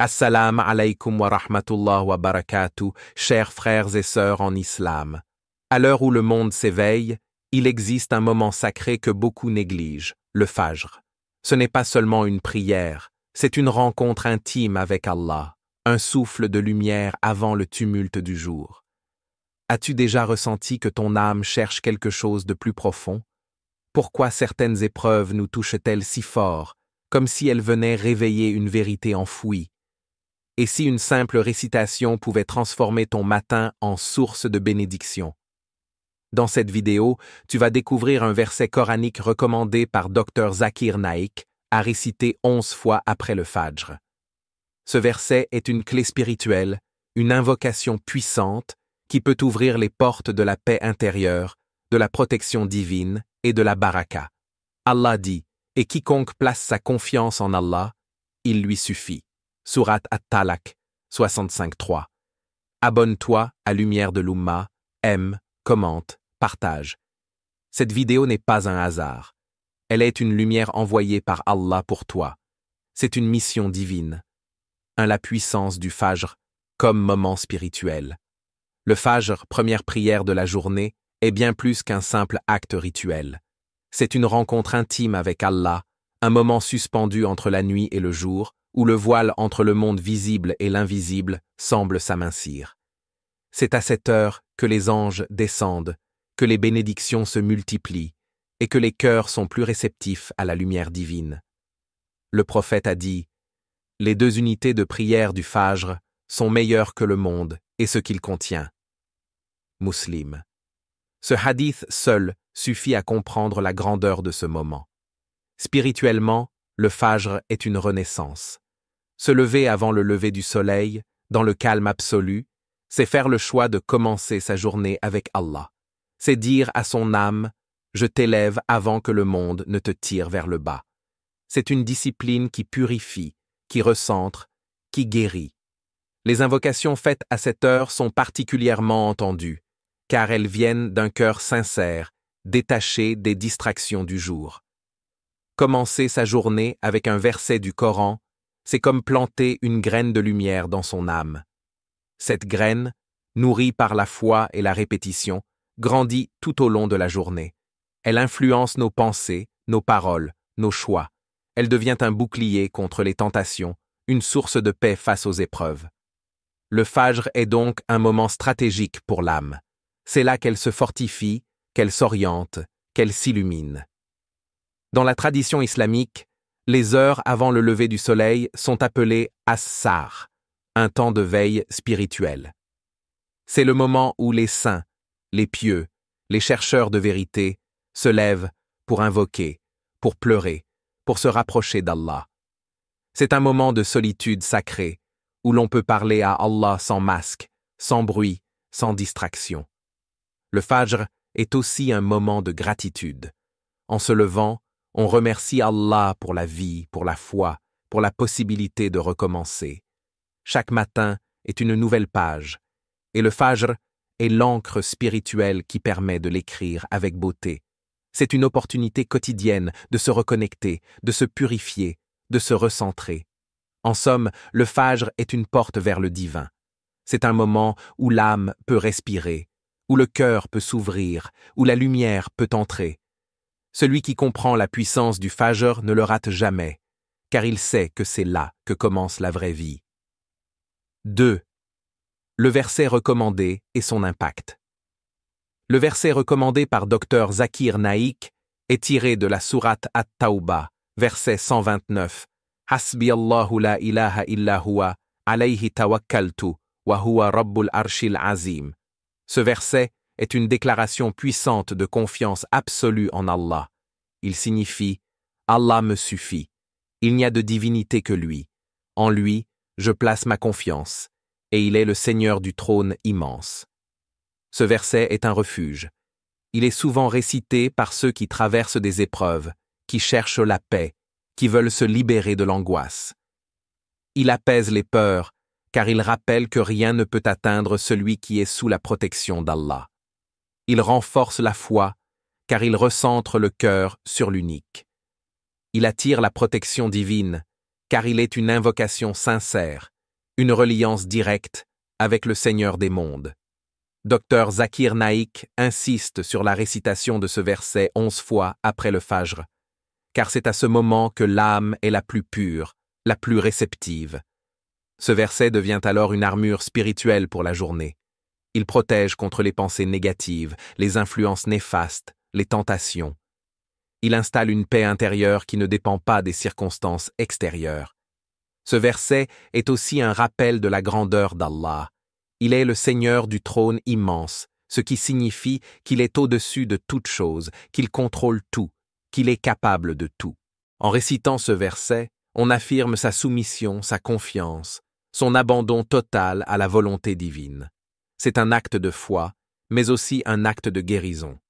Assalamu alaykum wa rahmatullah wa barakatuh, chers frères et sœurs en islam. À l'heure où le monde s'éveille, il existe un moment sacré que beaucoup négligent, le Fajr. Ce n'est pas seulement une prière, c'est une rencontre intime avec Allah, un souffle de lumière avant le tumulte du jour. As-tu déjà ressenti que ton âme cherche quelque chose de plus profond? Pourquoi certaines épreuves nous touchent-elles si fort, comme si elles venaient réveiller une vérité enfouie? Et si une simple récitation pouvait transformer ton matin en source de bénédiction? Dans cette vidéo, tu vas découvrir un verset coranique recommandé par Dr Zakir Naik à réciter 11 fois après le Fajr. Ce verset est une clé spirituelle, une invocation puissante qui peut ouvrir les portes de la paix intérieure, de la protection divine et de la baraka. Allah dit, et quiconque place sa confiance en Allah, il lui suffit. Sourate At-Talaq, 65.3. Abonne-toi à Lumière de l'Oumma, aime, commente, partage. Cette vidéo n'est pas un hasard. Elle est une lumière envoyée par Allah pour toi. C'est une mission divine. La puissance du Fajr comme moment spirituel. Le Fajr, première prière de la journée, est bien plus qu'un simple acte rituel. C'est une rencontre intime avec Allah, un moment suspendu entre la nuit et le jour, où le voile entre le monde visible et l'invisible semble s'amincir. C'est à cette heure que les anges descendent, que les bénédictions se multiplient et que les cœurs sont plus réceptifs à la lumière divine. Le prophète a dit « Les 2 unités de prière du Fajr sont meilleures que le monde et ce qu'il contient. » Muslim. Ce hadith seul suffit à comprendre la grandeur de ce moment. Spirituellement, le Fajr est une renaissance. Se lever avant le lever du soleil, dans le calme absolu, c'est faire le choix de commencer sa journée avec Allah. C'est dire à son âme « Je t'élève avant que le monde ne te tire vers le bas ». C'est une discipline qui purifie, qui recentre, qui guérit. Les invocations faites à cette heure sont particulièrement entendues, car elles viennent d'un cœur sincère, détaché des distractions du jour. Commencer sa journée avec un verset du Coran, c'est comme planter une graine de lumière dans son âme. Cette graine, nourrie par la foi et la répétition, grandit tout au long de la journée. Elle influence nos pensées, nos paroles, nos choix. Elle devient un bouclier contre les tentations, une source de paix face aux épreuves. Le Fajr est donc un moment stratégique pour l'âme. C'est là qu'elle se fortifie, qu'elle s'oriente, qu'elle s'illumine. Dans la tradition islamique, les heures avant le lever du soleil sont appelées as-sar, un temps de veille spirituelle. C'est le moment où les saints, les pieux, les chercheurs de vérité se lèvent pour invoquer, pour pleurer, pour se rapprocher d'Allah. C'est un moment de solitude sacrée où l'on peut parler à Allah sans masque, sans bruit, sans distraction. Le Fajr est aussi un moment de gratitude. En se levant, on remercie Allah pour la vie, pour la foi, pour la possibilité de recommencer. Chaque matin est une nouvelle page, et le Fajr est l'encre spirituelle qui permet de l'écrire avec beauté. C'est une opportunité quotidienne de se reconnecter, de se purifier, de se recentrer. En somme, le Fajr est une porte vers le divin. C'est un moment où l'âme peut respirer, où le cœur peut s'ouvrir, où la lumière peut entrer. Celui qui comprend la puissance du Fajr ne le rate jamais, car il sait que c'est là que commence la vraie vie. 2. Le verset recommandé et son impact. Le verset recommandé par Dr Zakir Naik est tiré de la sourate At-Tawbah, verset 129. Hasbi Allahu la ilaha illa huwa, alayhi tawakkaltu, wa huwa rabbul arshil azim. Ce verset est une déclaration puissante de confiance absolue en Allah. Il signifie « Allah me suffit. Il n'y a de divinité que lui. En lui, je place ma confiance, et il est le Seigneur du trône immense. » Ce verset est un refuge. Il est souvent récité par ceux qui traversent des épreuves, qui cherchent la paix, qui veulent se libérer de l'angoisse. Il apaise les peurs, car il rappelle que rien ne peut atteindre celui qui est sous la protection d'Allah. Il renforce la foi, car il recentre le cœur sur l'unique. Il attire la protection divine, car il est une invocation sincère, une reliance directe avec le Seigneur des mondes. Dr Zakir Naik insiste sur la récitation de ce verset 11 fois après le Fajr, car c'est à ce moment que l'âme est la plus pure, la plus réceptive. Ce verset devient alors une armure spirituelle pour la journée. Il protège contre les pensées négatives, les influences néfastes, les tentations. Il installe une paix intérieure qui ne dépend pas des circonstances extérieures. Ce verset est aussi un rappel de la grandeur d'Allah. Il est le Seigneur du trône immense, ce qui signifie qu'il est au-dessus de toute chose, qu'il contrôle tout, qu'il est capable de tout. En récitant ce verset, on affirme sa soumission, sa confiance, son abandon total à la volonté divine. C'est un acte de foi, mais aussi un acte de guérison.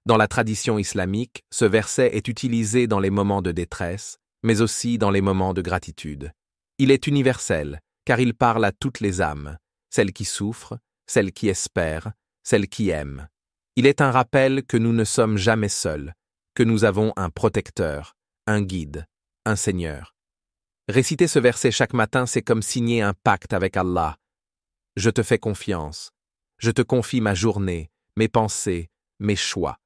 Dans la tradition islamique, ce verset est utilisé dans les moments de détresse, mais aussi dans les moments de gratitude. Il est universel, car il parle à toutes les âmes, celles qui souffrent, celles qui espèrent, celles qui aiment. Il est un rappel que nous ne sommes jamais seuls, que nous avons un protecteur, un guide, un Seigneur. Réciter ce verset chaque matin, c'est comme signer un pacte avec Allah. Je te fais confiance. Je te confie ma journée, mes pensées, mes choix.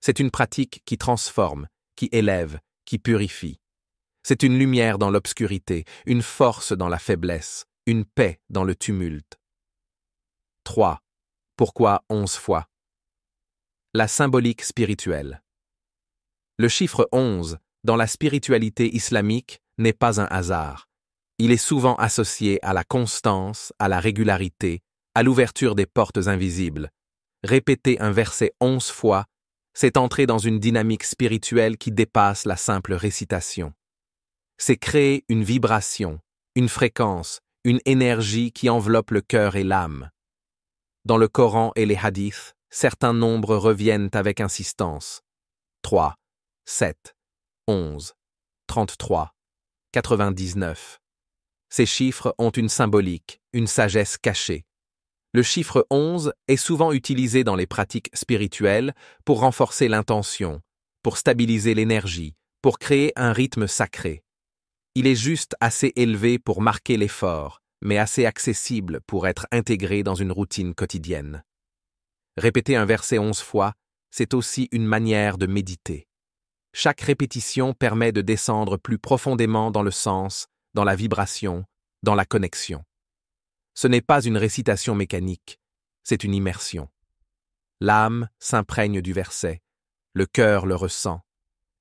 C'est une pratique qui transforme, qui élève, qui purifie. C'est une lumière dans l'obscurité, une force dans la faiblesse, une paix dans le tumulte. 3. Pourquoi 11 fois? La symbolique spirituelle. Le chiffre 11, dans la spiritualité islamique, n'est pas un hasard. Il est souvent associé à la constance, à la régularité, à l'ouverture des portes invisibles. Répéter un verset 11 fois, c'est entrer dans une dynamique spirituelle qui dépasse la simple récitation. C'est créer une vibration, une fréquence, une énergie qui enveloppe le cœur et l'âme. Dans le Coran et les hadiths, certains nombres reviennent avec insistance. 3, 7, 11, 33, 99. Ces chiffres ont une symbolique, une sagesse cachée. Le chiffre 11 est souvent utilisé dans les pratiques spirituelles pour renforcer l'intention, pour stabiliser l'énergie, pour créer un rythme sacré. Il est juste assez élevé pour marquer l'effort, mais assez accessible pour être intégré dans une routine quotidienne. Répéter un verset 11 fois, c'est aussi une manière de méditer. Chaque répétition permet de descendre plus profondément dans le sens, dans la vibration, dans la connexion. Ce n'est pas une récitation mécanique, c'est une immersion. L'âme s'imprègne du verset, le cœur le ressent,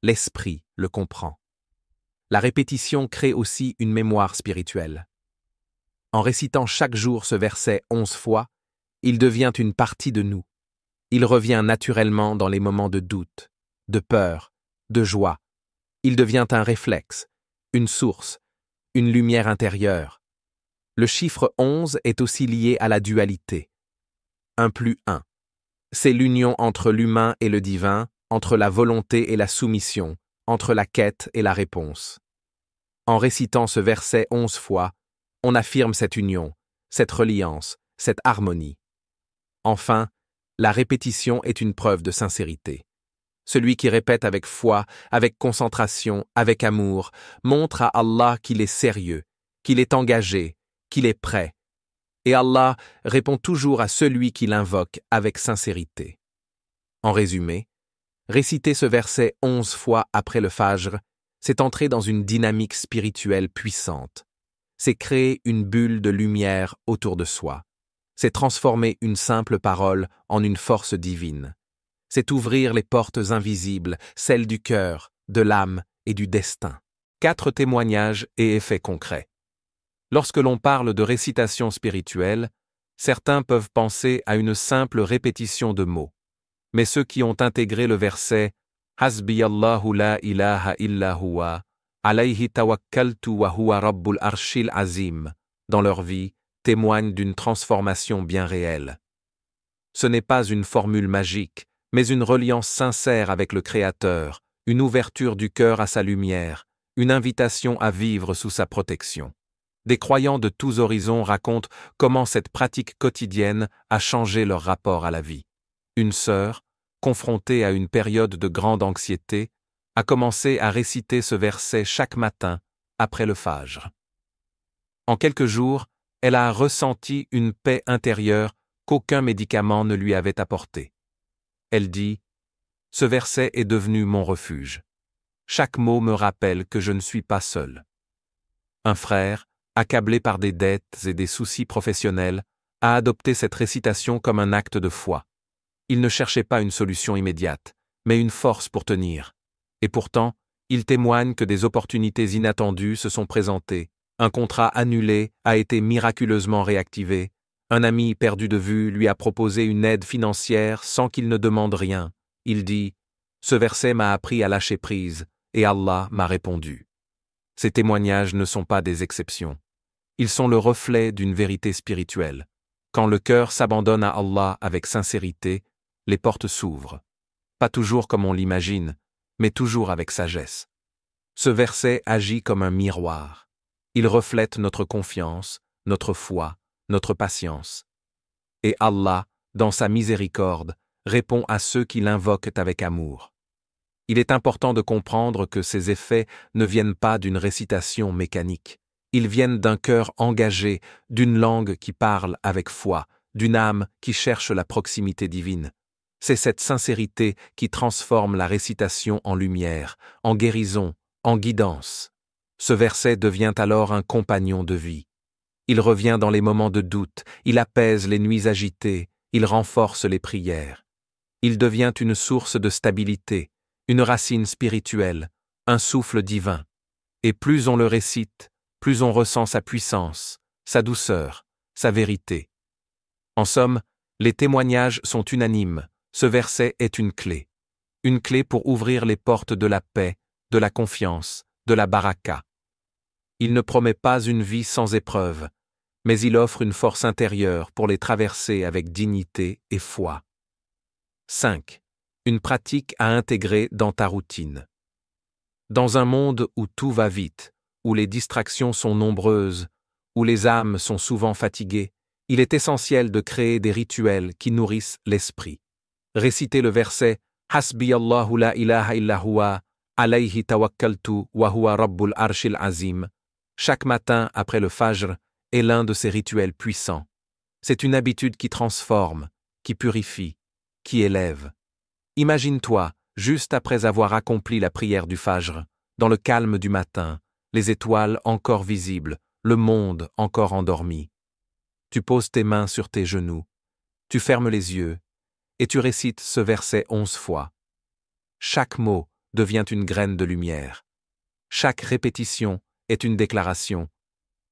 l'esprit le comprend. La répétition crée aussi une mémoire spirituelle. En récitant chaque jour ce verset 11 fois, il devient une partie de nous. Il revient naturellement dans les moments de doute, de peur, de joie. Il devient un réflexe, une source, une lumière intérieure. Le chiffre 11 est aussi lié à la dualité. 1 plus 1. C'est l'union entre l'humain et le divin, entre la volonté et la soumission, entre la quête et la réponse. En récitant ce verset 11 fois, on affirme cette union, cette reliance, cette harmonie. Enfin, la répétition est une preuve de sincérité. Celui qui répète avec foi, avec concentration, avec amour, montre à Allah qu'il est sérieux, qu'il est engagé, qu'il est prêt. Et Allah répond toujours à celui qui l'invoque avec sincérité. En résumé, réciter ce verset 11 fois après le Fajr, c'est entrer dans une dynamique spirituelle puissante. C'est créer une bulle de lumière autour de soi. C'est transformer une simple parole en une force divine. C'est ouvrir les portes invisibles, celles du cœur, de l'âme et du destin. 4 témoignages et effets concrets. Lorsque l'on parle de récitation spirituelle, certains peuvent penser à une simple répétition de mots. Mais ceux qui ont intégré le verset « Hasbi Allahu la ilaha illa huwa, alayhi tawakkaltu wa huwa rabbul arshil azim » dans leur vie témoignent d'une transformation bien réelle. Ce n'est pas une formule magique, mais une reliance sincère avec le Créateur, une ouverture du cœur à sa lumière, une invitation à vivre sous sa protection. Des croyants de tous horizons racontent comment cette pratique quotidienne a changé leur rapport à la vie. Une sœur, confrontée à une période de grande anxiété, a commencé à réciter ce verset chaque matin après le Fajr. En quelques jours, elle a ressenti une paix intérieure qu'aucun médicament ne lui avait apportée. Elle dit « Ce verset est devenu mon refuge. Chaque mot me rappelle que je ne suis pas seul. » Un frère, accablé par des dettes et des soucis professionnels, a adopté cette récitation comme un acte de foi. Il ne cherchait pas une solution immédiate, mais une force pour tenir. Et pourtant, il témoigne que des opportunités inattendues se sont présentées. Un contrat annulé a été miraculeusement réactivé. Un ami perdu de vue lui a proposé une aide financière sans qu'il ne demande rien. Il dit « Ce verset m'a appris à lâcher prise, et Allah m'a répondu. » Ces témoignages ne sont pas des exceptions. Ils sont le reflet d'une vérité spirituelle. Quand le cœur s'abandonne à Allah avec sincérité, les portes s'ouvrent. Pas toujours comme on l'imagine, mais toujours avec sagesse. Ce verset agit comme un miroir. Il reflète notre confiance, notre foi, notre patience. Et Allah, dans sa miséricorde, répond à ceux qui l'invoquent avec amour. Il est important de comprendre que ces effets ne viennent pas d'une récitation mécanique. Ils viennent d'un cœur engagé, d'une langue qui parle avec foi, d'une âme qui cherche la proximité divine. C'est cette sincérité qui transforme la récitation en lumière, en guérison, en guidance. Ce verset devient alors un compagnon de vie. Il revient dans les moments de doute, il apaise les nuits agitées, il renforce les prières. Il devient une source de stabilité, une racine spirituelle, un souffle divin. Et plus on le récite, plus on ressent sa puissance, sa douceur, sa vérité. En somme, les témoignages sont unanimes, ce verset est une clé. Une clé pour ouvrir les portes de la paix, de la confiance, de la baraka. Il ne promet pas une vie sans épreuves, mais il offre une force intérieure pour les traverser avec dignité et foi. 5. Une pratique à intégrer dans ta routine. Dans un monde où tout va vite, où les distractions sont nombreuses, où les âmes sont souvent fatiguées, il est essentiel de créer des rituels qui nourrissent l'esprit. Réciter le verset « Hasbi Allahu la ilaha illa huwa, alayhi tawakkaltu wa huwa rabbul arshil azim » chaque matin après le fajr est l'un de ces rituels puissants. C'est une habitude qui transforme, qui purifie, qui élève. Imagine-toi, juste après avoir accompli la prière du fajr, dans le calme du matin, les étoiles encore visibles, le monde encore endormi. Tu poses tes mains sur tes genoux, tu fermes les yeux, et tu récites ce verset 11 fois. Chaque mot devient une graine de lumière. Chaque répétition est une déclaration.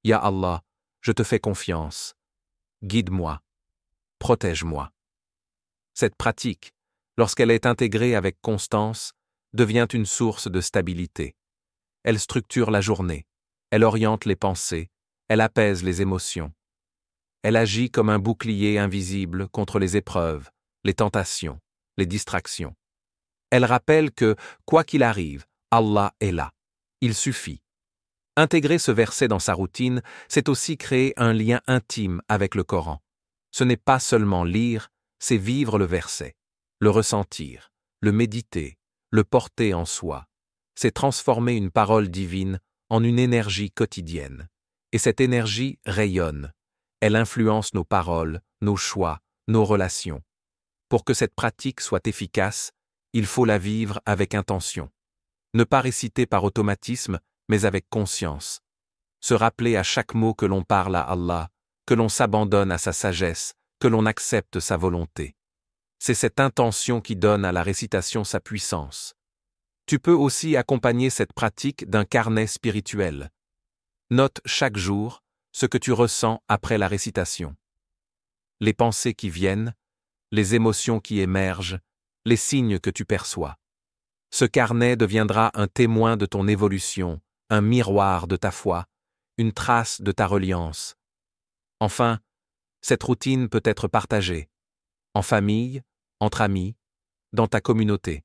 Ya Allah, je te fais confiance. Guide-moi. Protège-moi. Cette pratique, lorsqu'elle est intégrée avec constance, devient une source de stabilité. Elle structure la journée, elle oriente les pensées, elle apaise les émotions. Elle agit comme un bouclier invisible contre les épreuves, les tentations, les distractions. Elle rappelle que, quoi qu'il arrive, Allah est là. Il suffit. Intégrer ce verset dans sa routine, c'est aussi créer un lien intime avec le Coran. Ce n'est pas seulement lire, c'est vivre le verset, le ressentir, le méditer, le porter en soi. C'est transformer une parole divine en une énergie quotidienne. Et cette énergie rayonne. Elle influence nos paroles, nos choix, nos relations. Pour que cette pratique soit efficace, il faut la vivre avec intention. Ne pas réciter par automatisme, mais avec conscience. Se rappeler à chaque mot que l'on parle à Allah, que l'on s'abandonne à sa sagesse, que l'on accepte sa volonté. C'est cette intention qui donne à la récitation sa puissance. Tu peux aussi accompagner cette pratique d'un carnet spirituel. Note chaque jour ce que tu ressens après la récitation. Les pensées qui viennent, les émotions qui émergent, les signes que tu perçois. Ce carnet deviendra un témoin de ton évolution, un miroir de ta foi, une trace de ta reliance. Enfin, cette routine peut être partagée, en famille, entre amis, dans ta communauté.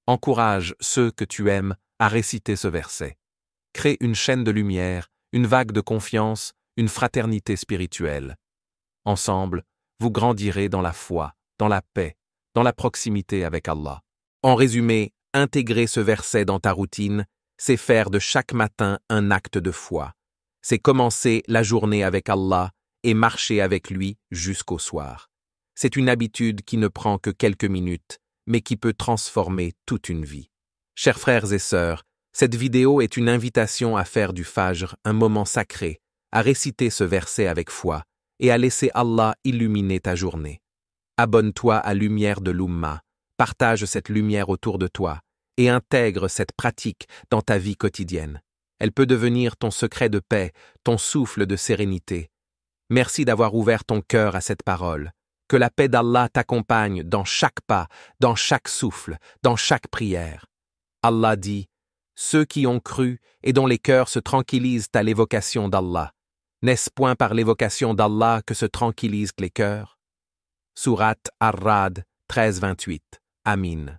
Encourage ceux que tu aimes à réciter ce verset. Crée une chaîne de lumière, une vague de confiance, une fraternité spirituelle. Ensemble, vous grandirez dans la foi, dans la paix, dans la proximité avec Allah. En résumé, intégrer ce verset dans ta routine, c'est faire de chaque matin un acte de foi. c'est commencer la journée avec Allah et marcher avec lui jusqu'au soir. C'est une habitude qui ne prend que quelques minutes, mais qui peut transformer toute une vie. Chers frères et sœurs, cette vidéo est une invitation à faire du Fajr un moment sacré, à réciter ce verset avec foi et à laisser Allah illuminer ta journée. Abonne-toi à Lumière de l'Oumma, partage cette lumière autour de toi et intègre cette pratique dans ta vie quotidienne. Elle peut devenir ton secret de paix, ton souffle de sérénité. Merci d'avoir ouvert ton cœur à cette parole. Que la paix d'Allah t'accompagne dans chaque pas, dans chaque souffle, dans chaque prière. Allah dit, « Ceux qui ont cru et dont les cœurs se tranquillisent à l'évocation d'Allah. N'est-ce point par l'évocation d'Allah que se tranquillisent les cœurs ?» Sourate Ar-Ra'd 13-28. Amin.